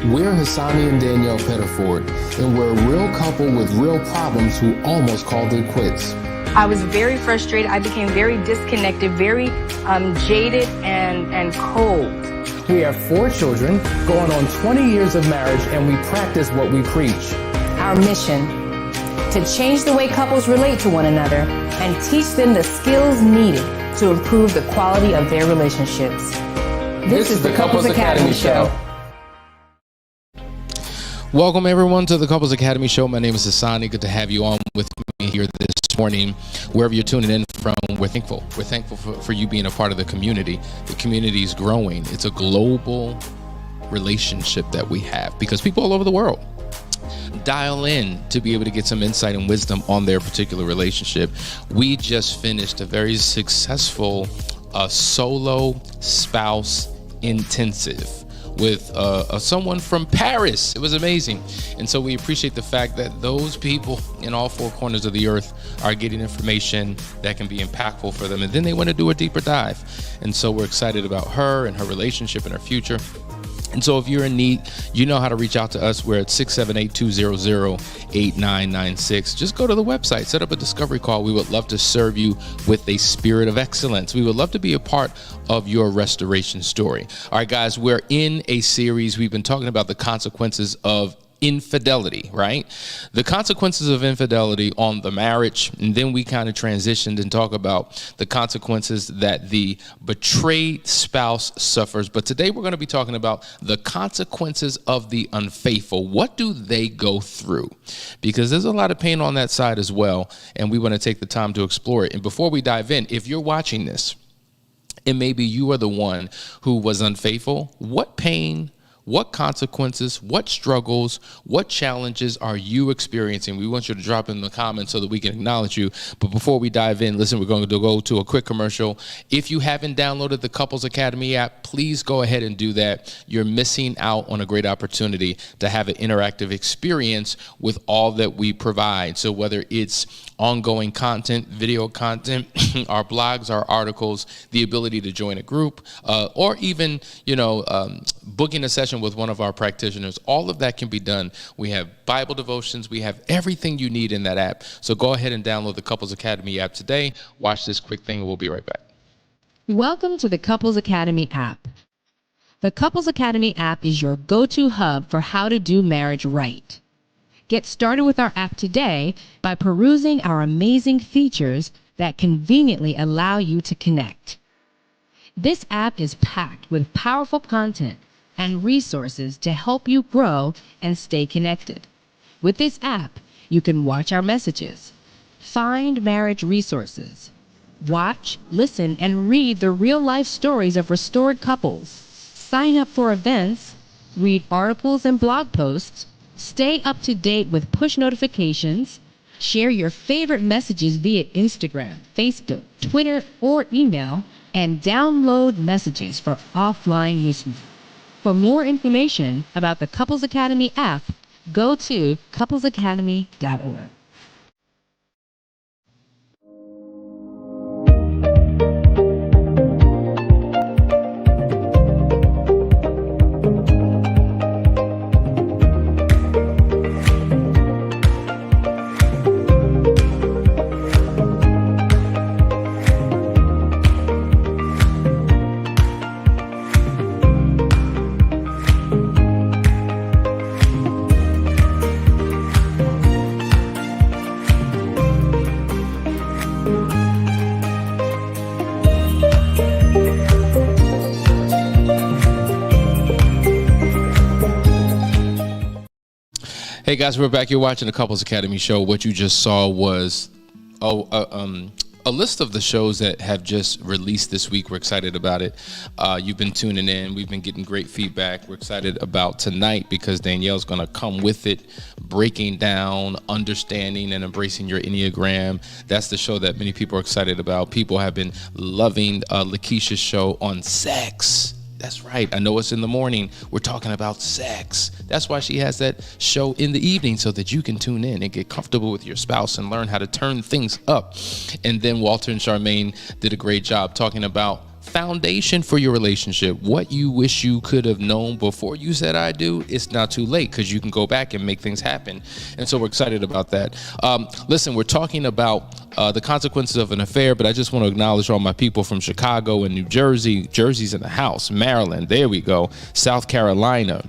We're Hasani and Danielle Pettiford, and we're a real couple with real problems who almost called it quits. I was very frustrated. I became very disconnected, very jaded and cold. We have 4 children, going on 20 years of marriage, and we practice what we preach. Our mission, to change the way couples relate to one another and teach them the skills needed to improve the quality of their relationships. This is the Couples Academy Show. Welcome everyone to the Couples Academy Show. My name is Hasani. Good to have you on with me here this morning. Wherever you're tuning in from, we're thankful. We're thankful for you being a part of the community. The community is growing. It's a global relationship that we have because people all over the world dial in to be able to get some insight and wisdom on their particular relationship. We just finished a very successful solo spouse intensive with someone from Paris. It was amazing. And so we appreciate the fact that those people in all 4 corners of the earth are getting information that can be impactful for them. And then they want to do a deeper dive. And so we're excited about her and her relationship and her future. And so if you're in need, you know how to reach out to us. We're at 678-200-8996. Just go to the website, set up a discovery call. We would love to serve you with a spirit of excellence. We would love to be a part of your restoration story. All right, guys, we're in a series. We've been talking about the consequences of infidelity, right? The consequences of infidelity on the marriage. And then we kind of transitioned and talk about the consequences that the betrayed spouse suffers. But today we're going to be talking about the consequences of the unfaithful. What do they go through? Because there's a lot of pain on that side as well. And we want to take the time to explore it. And before we dive in, if you're watching this and maybe you are the one who was unfaithful, what pain, what consequences, what struggles, what challenges are you experiencing? We want you to drop in the comments so that we can acknowledge you. But before we dive in, listen, we're going to go to a quick commercial. If you haven't downloaded the Couples Academy app, please go ahead and do that. You're missing out on a great opportunity to have an interactive experience with all that we provide. So whether it's ongoing content, video content, our blogs, our articles, the ability to join a group, or even, booking a session with one of our practitioners, all of that can be done. We have Bible devotions. We have everything you need in that app. So go ahead and download the Couples Academy app today. Watch this quick thing and we'll be right back. Welcome to the Couples Academy app. The Couples Academy app is your go-to hub for how to do marriage right. Get started with our app today by perusing our amazing features that conveniently allow you to connect. This app is packed with powerful content and resources to help you grow and stay connected. With this app, you can watch our messages, find marriage resources, watch, listen, and read the real-life stories of restored couples, sign up for events, read articles and blog posts, stay up to date with push notifications, share your favorite messages via Instagram, Facebook, Twitter, or email, and download messages for offline use. For more information about the Couples Academy app, go to couplesacademy.org. Hey guys, we're back. You're watching the Couples Academy Show. What you just saw was a list of the shows that have just released this week. We're excited about it. You've been tuning in. We've been getting great feedback. We're excited about tonight because Danielle's going to come with it, breaking down, understanding, and embracing your Enneagram. That's the show that many people are excited about. People have been loving Lakeisha's show on sex. That's right. I know it's in the morning. We're talking about sex. That's why she has that show in the evening so that you can tune in and get comfortable with your spouse and learn how to turn things up. And then Walter and Charmaine did a great job talking about foundation for your relationship, what you wish you could have known before you said I do, it's not too late because you can go back and make things happen. And so we're excited about that. Listen, we're talking about the consequences of an affair, but I just want to acknowledge all my people from Chicago and New Jersey. Jersey's in the house. Maryland, there we go. South Carolina.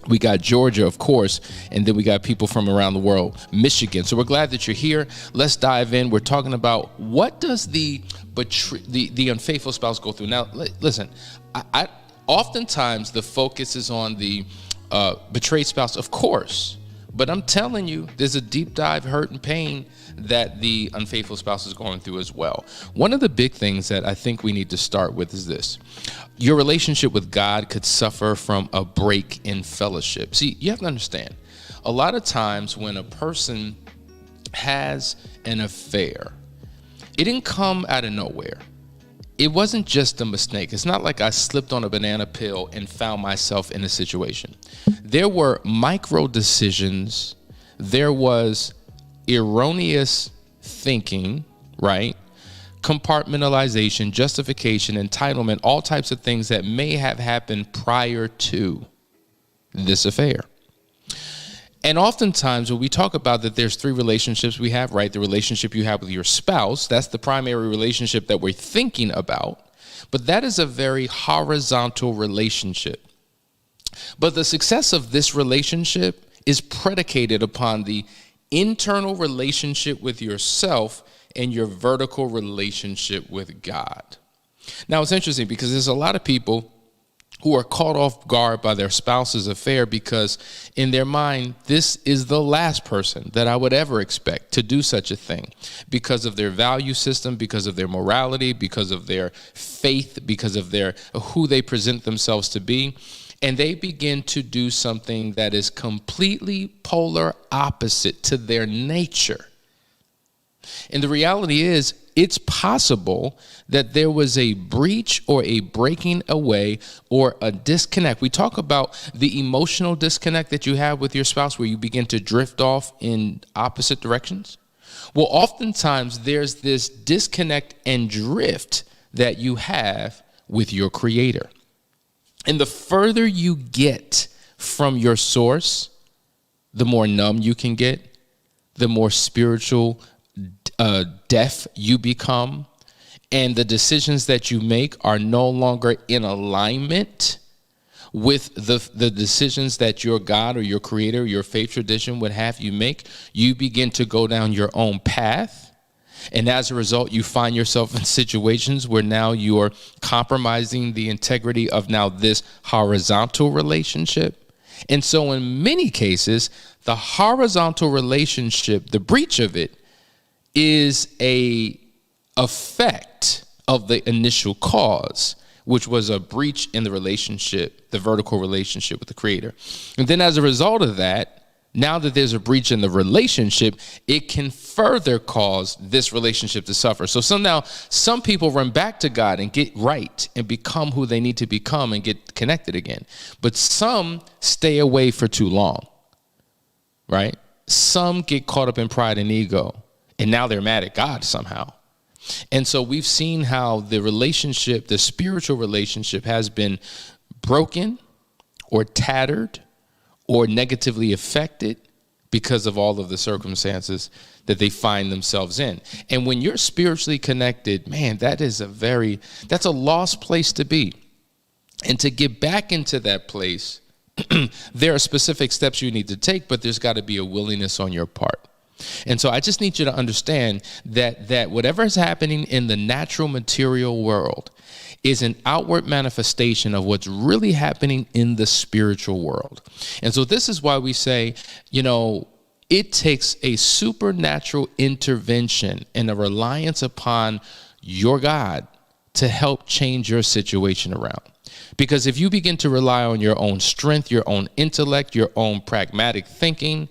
We got Georgia, of course, and then we got people from around the world, Michigan. So we're glad that you're here. Let's dive in. We're talking about what does the unfaithful spouse go through. Now, listen, I oftentimes the focus is on the betrayed spouse, of course, but I'm telling you, there's a deep dive hurt and pain that the unfaithful spouse is going through as well. One of the big things that I think we need to start with is this. Your relationship with God could suffer from a break in fellowship. See, you have to understand, a lot of times when a person has an affair, it didn't come out of nowhere. It wasn't just a mistake. It's not like I slipped on a banana peel and found myself in a situation. There were micro decisions. There was erroneous thinking, right? Compartmentalization, justification, entitlement, all types of things that may have happened prior to this affair. And oftentimes when we talk about that, there's three relationships we have, right? The relationship you have with your spouse, that's the primary relationship that we're thinking about, but that is a very horizontal relationship. But the success of this relationship is predicated upon the internal relationship with yourself and your vertical relationship with God. Now, it's interesting because there's a lot of people who are caught off guard by their spouse's affair because in their mind, this is the last person that I would ever expect to do such a thing because of their value system, because of their morality, because of their faith, because of who they present themselves to be. And they begin to do something that is completely polar opposite to their nature. And the reality is, it's possible that there was a breach or a breaking away or a disconnect. We talk about the emotional disconnect that you have with your spouse where you begin to drift off in opposite directions. Well, oftentimes there's this disconnect and drift that you have with your Creator. And the further you get from your source, the more numb you can get, the more spiritual deaf you become, and the decisions that you make are no longer in alignment with the decisions that your God or your Creator, your faith tradition would have you make. You begin to go down your own path. And as a result, you find yourself in situations where now you're compromising the integrity of now this horizontal relationship. And so in many cases, the horizontal relationship, the breach of it, is a effect of the initial cause, which was a breach in the relationship, the vertical relationship with the Creator. And then as a result of that, now that there's a breach in the relationship, it can further cause this relationship to suffer. So some people run back to God and get right and become who they need to become and get connected again. But some stay away for too long, right? Some get caught up in pride and ego, and now they're mad at God somehow. And so we've seen how the relationship, the spiritual relationship, has been broken or tattered or negatively affected because of all of the circumstances that they find themselves in. And when you're spiritually connected, man, that's a lost place to be. And to get back into that place, there are specific steps you need to take, but there's got to be a willingness on your part. And so I just need you to understand that whatever is happening in the natural material world is an outward manifestation of what's really happening in the spiritual world. And so this is why we say, it takes a supernatural intervention and a reliance upon your God to help change your situation around. Because if you begin to rely on your own strength, your own intellect, your own pragmatic thinking,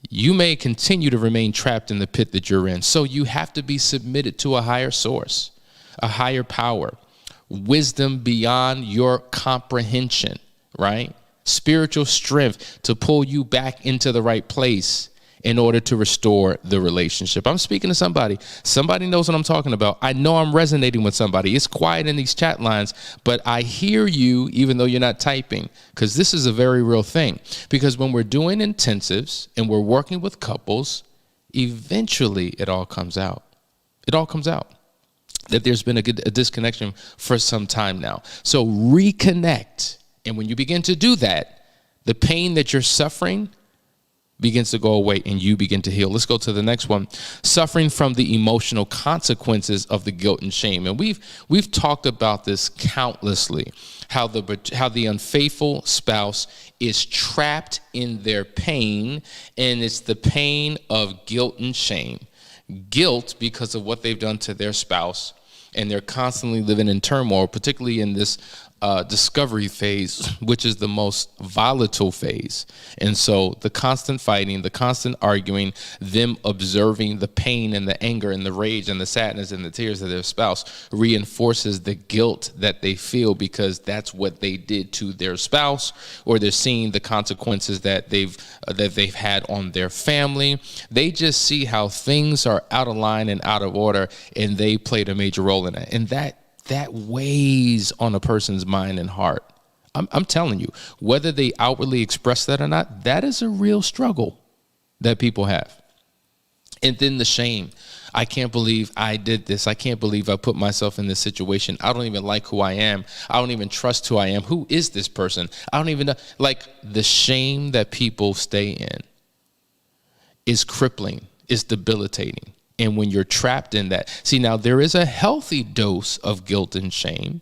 you may continue to remain trapped in the pit that you're in. So you have to be submitted to a higher source, a higher power, wisdom beyond your comprehension, right? Spiritual strength to pull you back into the right place in order to restore the relationship. I'm speaking to somebody. Somebody knows what I'm talking about. I know I'm resonating with somebody. It's quiet in these chat lines, but I hear you even though you're not typing, because this is a very real thing. Because when we're doing intensives and we're working with couples, eventually it all comes out. It all comes out that there's been a disconnection for some time now. So reconnect. And when you begin to do that, the pain that you're suffering begins to go away and you begin to heal. Let's go to the next one. Suffering from the emotional consequences of the guilt and shame. And we've talked about this countlessly, how the unfaithful spouse is trapped in their pain, and it's the pain of guilt and shame. Guilt because of what they've done to their spouse, and they're constantly living in turmoil, particularly in this discovery phase, which is the most volatile phase. And so the constant fighting, the constant arguing, them observing the pain and the anger and the rage and the sadness and the tears of their spouse reinforces the guilt that they feel, because that's what they did to their spouse, or they're seeing the consequences that they've had on their family. They just see how things are out of line and out of order, and they played a major role in it. And that weighs on a person's mind and heart. I'm telling you, whether they outwardly express that or not, that is a real struggle that people have. And then the shame. I can't believe I did this. I can't believe I put myself in this situation. I don't even like who I am. I don't even trust who I am. Who is this person? I don't even know. Like, the shame that people stay in is crippling, is debilitating. And when you're trapped in that, see, now there is a healthy dose of guilt and shame,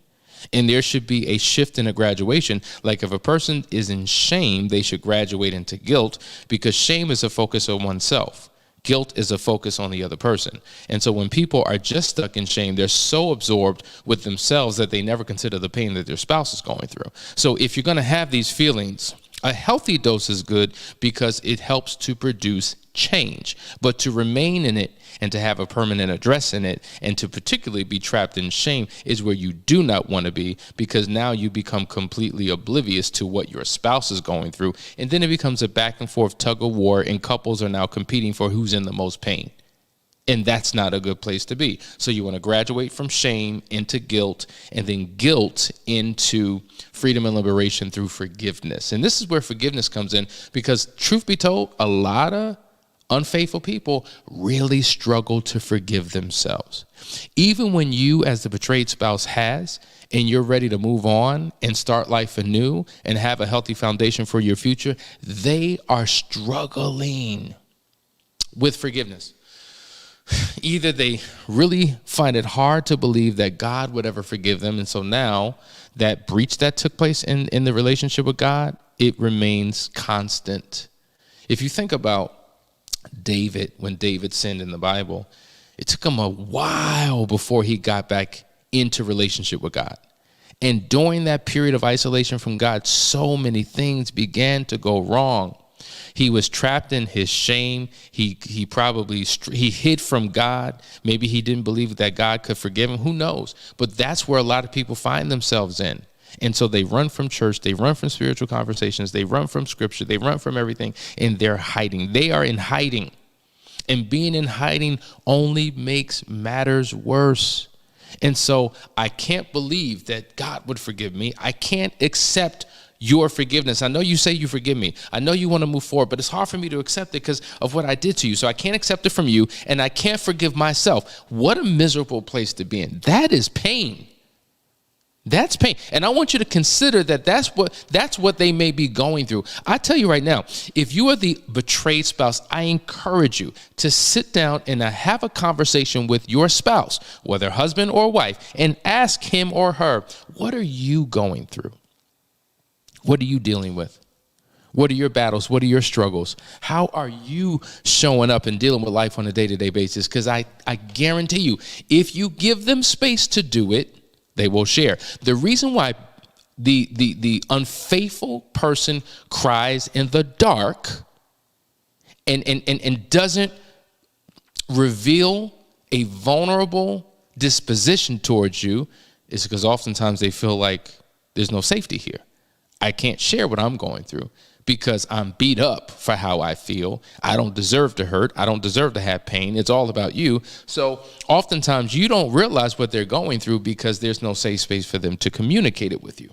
and there should be a shift and a graduation. Like, if a person is in shame, they should graduate into guilt, because shame is a focus on oneself. Guilt is a focus on the other person. And so when people are just stuck in shame, they're so absorbed with themselves that they never consider the pain that their spouse is going through. So if you're going to have these feelings, a healthy dose is good, because it helps to produce change. But to remain in it and to have a permanent address in it, and to particularly be trapped in shame, is where you do not want to be, because now you become completely oblivious to what your spouse is going through. And then it becomes a back and forth tug of war, and couples are now competing for who's in the most pain. And that's not a good place to be. So you want to graduate from shame into guilt, and then guilt into freedom and liberation through forgiveness. And this is where forgiveness comes in, because truth be told, a lot of unfaithful people really struggle to forgive themselves. Even when you, as the betrayed spouse, has, and you're ready to move on and start life anew and have a healthy foundation for your future, they are struggling with forgiveness. Either they really find it hard to believe that God would ever forgive them, and so now that breach that took place in the relationship with God, it remains constant. If you think about David, when David sinned in the Bible, it took him a while before he got back into relationship with God. And during that period of isolation from God, so many things began to go wrong. He was trapped in his shame. He hid from God. Maybe he didn't believe that God could forgive him. Who knows? But that's where a lot of people find themselves in. And so they run from church. They run from spiritual conversations. They run from scripture. They run from everything, and they're hiding. They are in hiding. And being in hiding only makes matters worse. And so I can't believe that God would forgive me. I can't accept your forgiveness. I know you say you forgive me. I know you want to move forward, but it's hard for me to accept it because of what I did to you. So I can't accept it from you, and I can't forgive myself. What a miserable place to be in. That is pain. That's pain. And I want you to consider that that's what they may be going through. I tell you right now, if you are the betrayed spouse, I encourage you to sit down and have a conversation with your spouse, whether husband or wife, and ask him or her, what are you going through? What are you dealing with? What are your battles? What are your struggles? How are you showing up and dealing with life on a day-to-day basis? Because I guarantee you, if you give them space to do it, they will share. The reason why the unfaithful person cries in the dark and doesn't reveal a vulnerable disposition towards you is because oftentimes they feel like there's no safety here. I can't share what I'm going through because I'm beat up for how I feel. I don't deserve to hurt. I don't deserve to have pain. It's all about you. So oftentimes you don't realize what they're going through because there's no safe space for them to communicate it with you.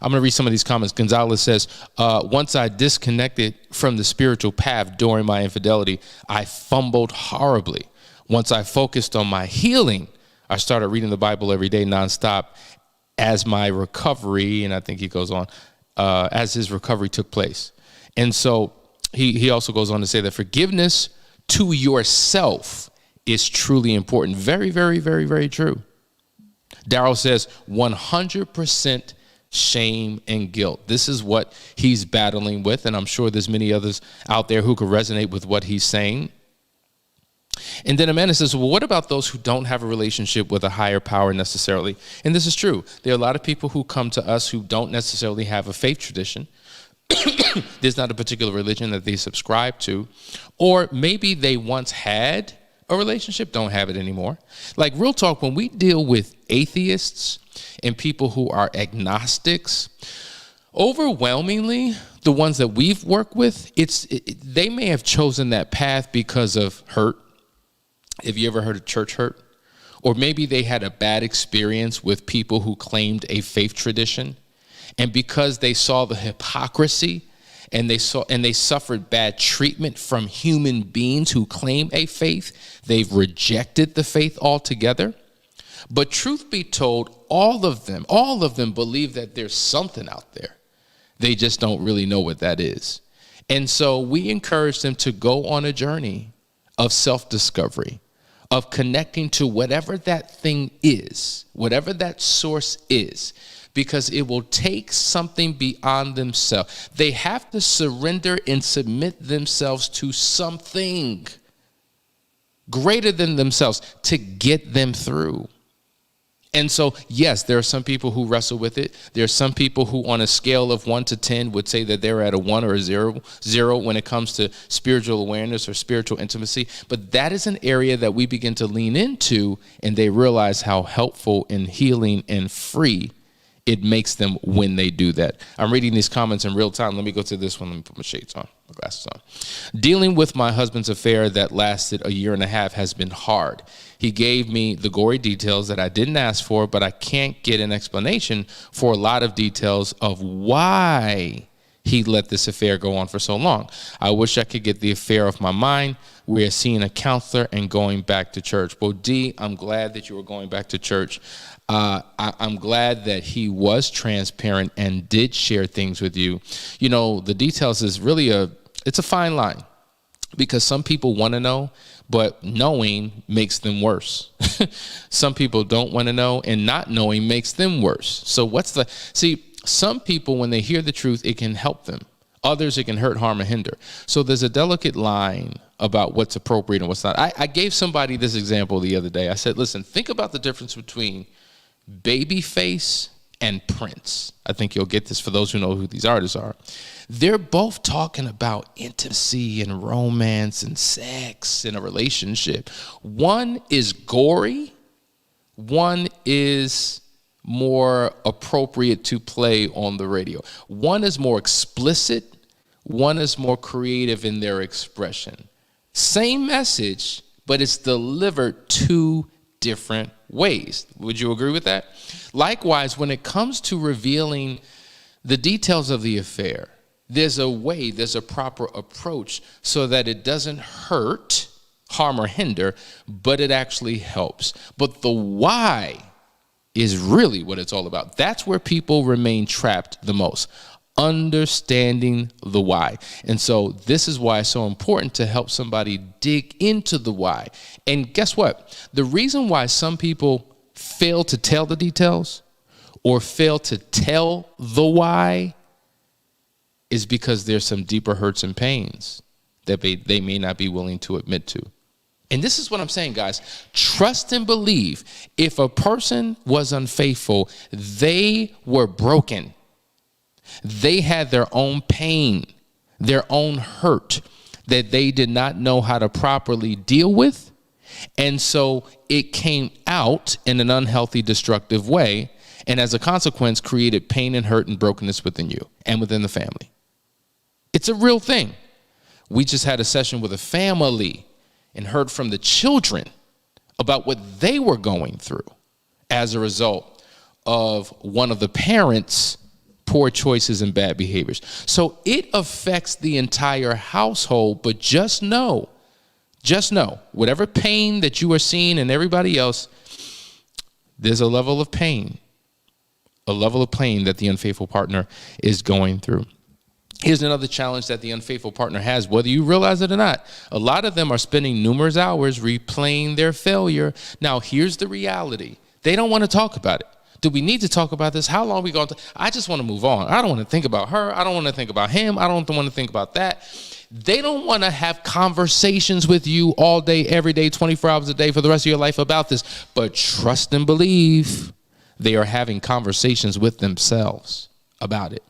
I'm going to read some of these comments. Gonzalez says, once I disconnected from the spiritual path during my infidelity, I fumbled horribly. Once I focused on my healing, I started reading the Bible every day nonstop as my recovery, and I think he goes on, as his recovery took place. And so he also goes on to say that forgiveness to yourself is truly important. Very, very, very, very true. Darrell says 100% shame and guilt. This is what he's battling with, and I'm sure there's many others out there who could resonate with what he's saying. And then Amanda says, well, what about those who don't have a relationship with a higher power necessarily? And this is true. There are a lot of people who come to us who don't necessarily have a faith tradition. There's not a particular religion that they subscribe to, or maybe they once had a relationship, don't have it anymore. Like real talk, when we deal with atheists and people who are agnostics, overwhelmingly, the ones that we've worked with, they may have chosen that path because of hurt. Have you ever heard of church hurt? Or maybe they had a bad experience with people who claimed a faith tradition. And because they saw the hypocrisy and they suffered bad treatment from human beings who claim a faith, they've rejected the faith altogether. But truth be told, all of them believe that there's something out there. They just don't really know what that is. And so we encourage them to go on a journey of self-discovery, of connecting to whatever that thing is, whatever that source is, because it will take something beyond themselves. They have to surrender and submit themselves to something greater than themselves to get them through. And so, yes, there are some people who wrestle with it. There are some people who on a scale of 1 to 10 would say that they're at a 1 or a 0 when it comes to spiritual awareness or spiritual intimacy. But that is an area that we begin to lean into, and they realize how helpful and healing and free it makes them when they do that. I'm reading these comments in real time. Let me go to this one. Let me put my shades on, my glasses on. Dealing with my husband's affair that lasted 1.5 years has been hard. He gave me the gory details that I didn't ask for, but I can't get an explanation for a lot of details of why he let this affair go on for so long. I wish I could get the affair off my mind. We are seeing a counselor and going back to church. Well, D, I'm glad that you were going back to church. I'm glad that he was transparent and did share things with you. You know, the details is really it's a fine line, because some people want to know, but knowing makes them worse. Some people don't want to know, and not knowing makes them worse. So some people, when they hear the truth, it can help them. Others, it can hurt, harm, or hinder. So there's a delicate line about what's appropriate and what's not. I gave somebody this example the other day. I said, listen, think about the difference between Babyface and Prince. I think you'll get this for those who know who these artists are. They're both talking about intimacy and romance and sex in a relationship. One is gory. One is more appropriate to play on the radio. One is more explicit. One is more creative in their expression. Same message, but it's delivered two different ways. Would you agree with that? Likewise, when it comes to revealing the details of the affair, there's a proper approach so that it doesn't hurt, harm, or hinder, but it actually helps. But the why is really what it's all about. That's where people remain trapped the most. Understanding the why. And so this is why it's so important to help somebody dig into the why. And guess what? The reason why some people fail to tell the details or fail to tell the why is because there's some deeper hurts and pains that they may not be willing to admit to. And this is what I'm saying, guys. Trust and believe. If a person was unfaithful, they were broken. They had their own pain, their own hurt that they did not know how to properly deal with. And so it came out in an unhealthy, destructive way. and as a consequence created pain and hurt and brokenness within you and within the family. It's a real thing. We just had a session with a family and heard from the children about what they were going through as a result of one of the parents' poor choices and bad behaviors. So it affects the entire household, but just know, whatever pain that you are seeing in everybody else, there's a level of pain that the unfaithful partner is going through. Here's another challenge that the unfaithful partner has, whether you realize it or not. A lot of them are spending numerous hours replaying their failure. Now, here's the reality. They don't want to talk about it. Do we need to talk about this? How long are we going to? I just want to move on. I don't want to think about her. I don't want to think about him. I don't want to think about that. They don't want to have conversations with you all day, every day, 24 hours a day for the rest of your life about this. But trust and believe they are having conversations with themselves about it.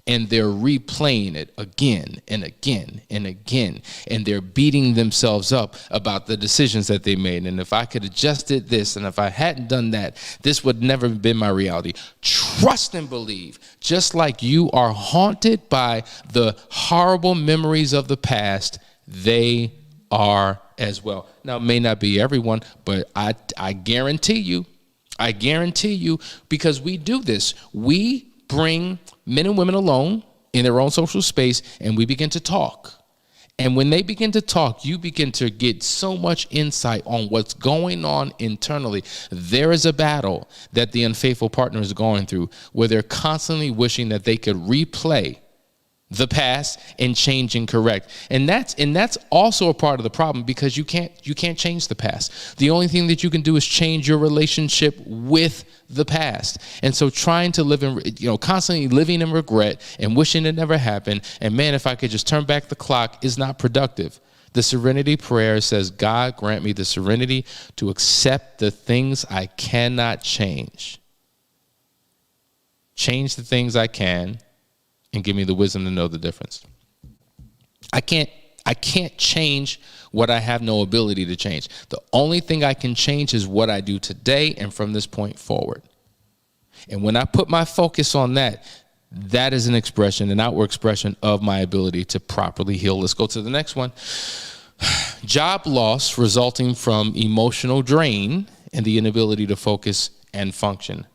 And they're replaying it again and again and again. And they're beating themselves up about the decisions that they made. And if I could have just did this, and if I hadn't done that, this would never have been my reality. Trust and believe, just like you are haunted by the horrible memories of the past, they are as well. Now, it may not be everyone, but I guarantee you, because we do this, we bring men and women alone in their own social space, and we begin to talk. And when they begin to talk, you begin to get so much insight on what's going on internally. There is a battle that the unfaithful partner is going through where they're constantly wishing that they could replay the past and change and correct. And that's also a part of the problem, because you can't change the past. The only thing that you can do is change your relationship with the past. And so trying to live in, constantly living in regret and wishing it never happened, and man, if I could just turn back the clock, is not productive. The serenity prayer says, God, grant me the serenity to accept the things I cannot change. Change the things I can, and give me the wisdom to know the difference. I can't change what I have no ability to change. The only thing I can change is what I do today and from this point forward. And when I put my focus on that, that is an outward expression of my ability to properly heal. Let's go to the next one. Job loss resulting from emotional drain and the inability to focus and function.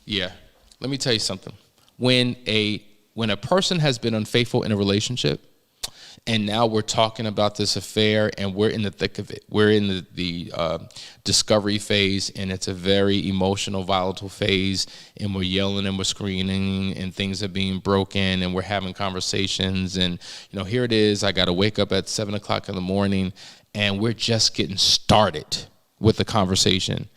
Yeah, let me tell you something. When a person has been unfaithful in a relationship, and now we're talking about this affair and we're in the thick of it. We're in the discovery phase, and it's a very emotional, volatile phase, and we're yelling and we're screaming and things are being broken and we're having conversations. And, here it is. I got to wake up at 7 o'clock in the morning, and we're just getting started with the conversation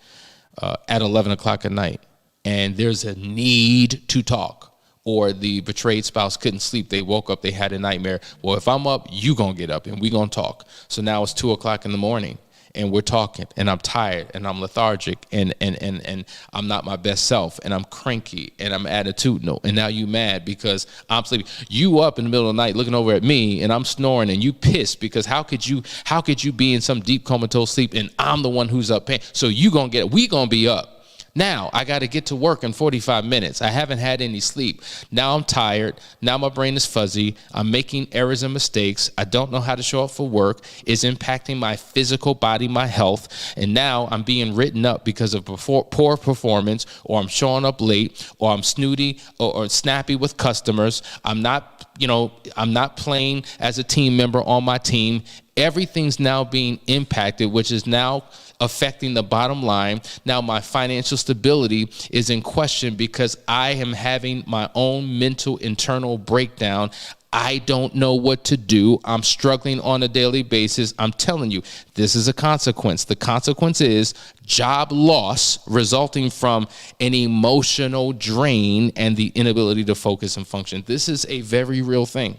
at 11 o'clock at night. And there's a need to talk. Or the betrayed spouse couldn't sleep. They woke up, they had a nightmare. Well, if I'm up, you gonna get up and we gonna talk. So now it's 2 o'clock in the morning and we're talking, and I'm tired and I'm lethargic and I'm not my best self, and I'm cranky and I'm attitudinal. And now you mad because I'm sleeping. You up in the middle of the night looking over at me and I'm snoring, and you pissed because how could you be in some deep comatose sleep and I'm the one who's up paying? So we gonna be up. Now, I got to get to work in 45 minutes. I haven't had any sleep. Now I'm tired. Now my brain is fuzzy. I'm making errors and mistakes. I don't know how to show up for work. It's impacting my physical body, my health. And now I'm being written up because of poor performance, or I'm showing up late, or I'm snooty or snappy with customers. I'm not playing as a team member on my team. Everything's now being impacted, which is now affecting the bottom line. Now my financial stability is in question because I am having my own mental internal breakdown. I don't know what to do. I'm struggling on a daily basis. I'm telling you, this is a consequence. The consequence is job loss resulting from an emotional drain and the inability to focus and function. This is a very real thing.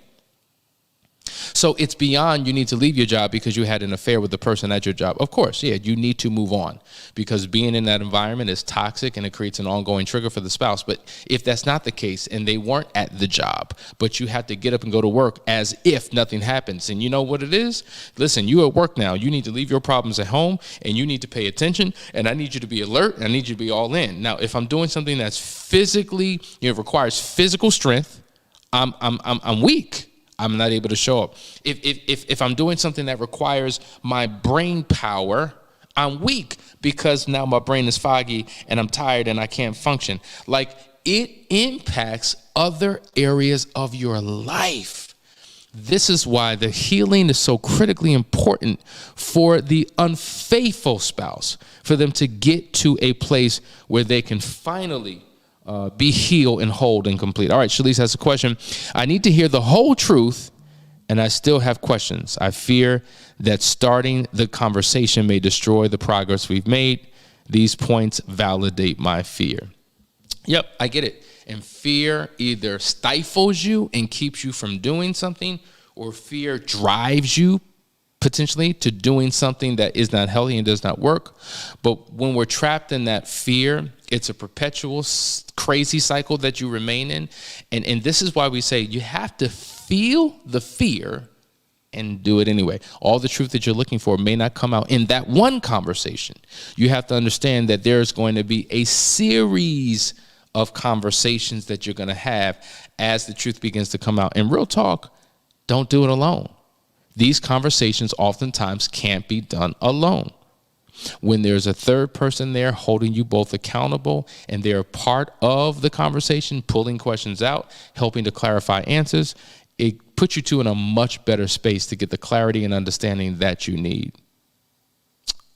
So it's beyond you need to leave your job because you had an affair with the person at your job. Of course, yeah, you need to move on because being in that environment is toxic and it creates an ongoing trigger for the spouse. But if that's not the case and they weren't at the job, but you have to get up and go to work as if nothing happens, and you know what it is? Listen, you at work now. You need to leave your problems at home and you need to pay attention, and I need you to be alert and I need you to be all in. Now, if I'm doing something that's physically, requires physical strength, I'm weak. I'm not able to show up. If I'm doing something that requires my brain power, I'm weak because now my brain is foggy and I'm tired and I can't function. Like, it impacts other areas of your life. This is why the healing is so critically important for the unfaithful spouse, for them to get to a place where they can finally be healed and whole and complete. All right, Shalise has a question. I need to hear the whole truth, and I still have questions. I fear that starting the conversation may destroy the progress we've made. These points validate my fear. Yep, I get it. And fear either stifles you and keeps you from doing something, or fear drives you potentially to doing something that is not healthy and does not work. But when we're trapped in that fear, it's a perpetual crazy cycle that you remain in. And this is why we say you have to feel the fear and do it anyway. All the truth that you're looking for may not come out in that one conversation. You have to understand that there's going to be a series of conversations that you're going to have as the truth begins to come out. And real talk, don't do it alone. These conversations oftentimes can't be done alone. When there's a third person there holding you both accountable and they're part of the conversation, pulling questions out, helping to clarify answers, it puts you two in a much better space to get the clarity and understanding that you need.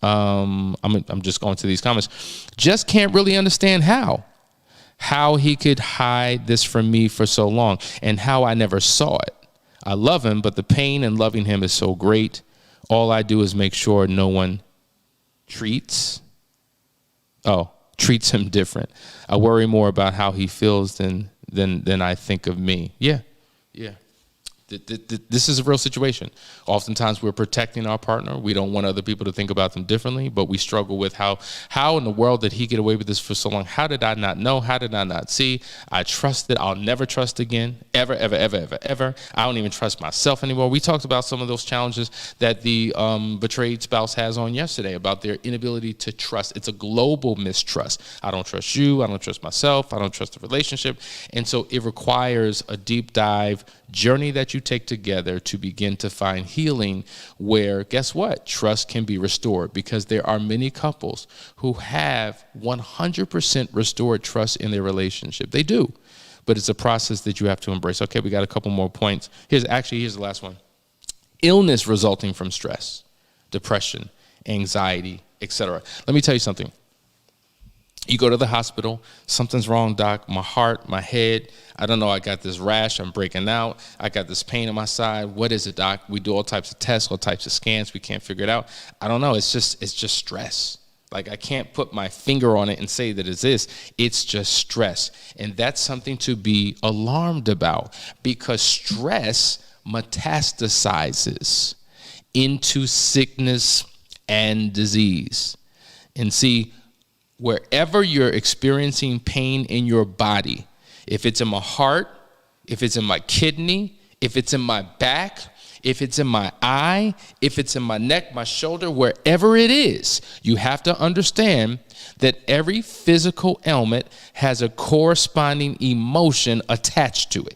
I'm just going to these comments. Just can't really understand how he could hide this from me for so long and how I never saw it. I love him, but the pain in loving him is so great. All I do is make sure no one treats him different. I worry more about how he feels than I think of me. Yeah. This is a real situation. Oftentimes we're protecting our partner. We don't want other people to think about them differently, but we struggle with how in the world did he get away with this for so long? How did I not know? How did I not see? I trusted. I'll never trust again. Ever. I don't even trust myself anymore. We talked about some of those challenges that the betrayed spouse has on yesterday about their inability to trust. It's a global mistrust. I don't trust you. I don't trust myself. I don't trust the relationship. And so it requires a deep dive journey that you take together to begin to find healing where, guess what? Trust can be restored, because there are many couples who have 100% restored trust in their relationship. They do, but it's a process that you have to embrace. Okay, we got a couple more points. Here's the last one. Illness resulting from stress, depression, anxiety, etc. Let me tell you something. You go to the hospital, something's wrong, doc, my heart, my head, I don't know, I got this rash, I'm breaking out, I got this pain on my side, what is it, doc? We do all types of tests, all types of scans, we can't figure it out. I don't know, it's just stress. Like, I can't put my finger on it and say that it's this, it's just stress. And that's something to be alarmed about, because stress metastasizes into sickness and disease. And see, wherever you're experiencing pain in your body, if it's in my heart, if it's in my kidney, if it's in my back, if it's in my eye, if it's in my neck, my shoulder, wherever it is, you have to understand that every physical ailment has a corresponding emotion attached to it.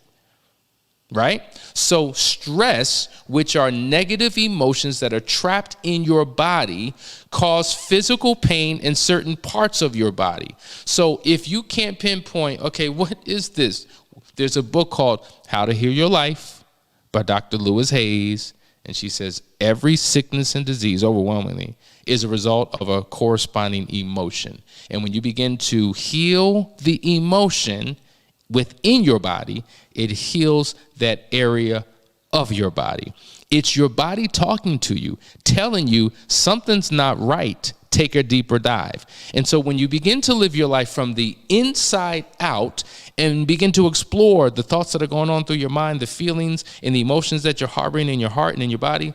Right? So stress, which are negative emotions that are trapped in your body, cause physical pain in certain parts of your body. So if you can't pinpoint, okay, what is this? There's a book called How to Heal Your Life by Dr. Lewis Hayes. And she says every sickness and disease, overwhelmingly, is a result of a corresponding emotion. And when you begin to heal the emotion within your body, it heals that area of your body. It's your body talking to you, telling you something's not right. take a deeper dive. And so when you begin to live your life from the inside out and begin to explore the thoughts that are going on through your mind, the feelings and the emotions that you're harboring in your heart and in your body,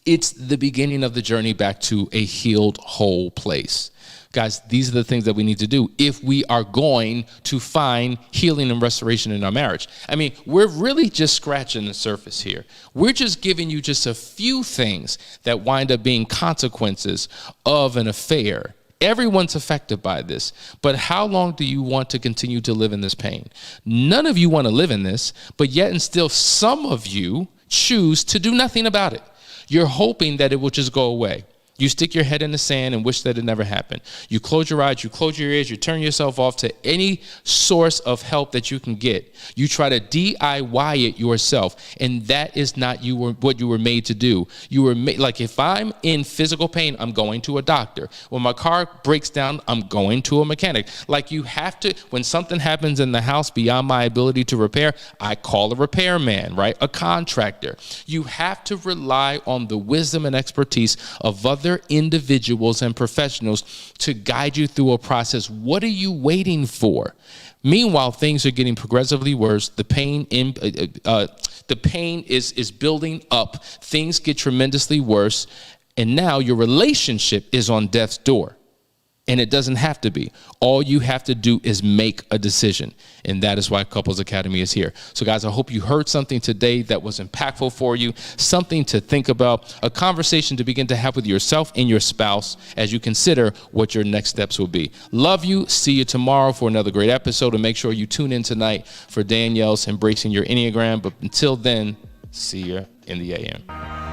it's the beginning of the journey back to a healed, whole place. Guys, these are the things that we need to do if we are going to find healing and restoration in our marriage. I mean, we're really just scratching the surface here. We're just giving you just a few things that wind up being consequences of an affair. Everyone's affected by this, but how long do you want to continue to live in this pain? None of you want to live in this, but yet and still some of you choose to do nothing about it. You're hoping that it will just go away. You stick your head in the sand and wish that it never happened. You close your eyes, you close your ears, you turn yourself off to any source of help that you can get. You try to DIY it yourself, and that is not what you were made to do. You were made, like if I'm in physical pain, I'm going to a doctor. When my car breaks down, I'm going to a mechanic. Like you have to, when something happens in the house beyond my ability to repair, I call a repairman, right? A contractor. You have to rely on the wisdom and expertise of other individuals and professionals to guide you through a process. What are you waiting for? Meanwhile, things are getting progressively worse. The pain is building up. Things get tremendously worse. And now your relationship is on death's door. And it doesn't have to be. All you have to do is make a decision. And that is why Couples Academy is here. So guys, I hope you heard something today that was impactful for you, something to think about, a conversation to begin to have with yourself and your spouse as you consider what your next steps will be. Love you. See you tomorrow for another great episode. And make sure you tune in tonight for Danielle's Embracing Your Enneagram. But until then, see you in the AM.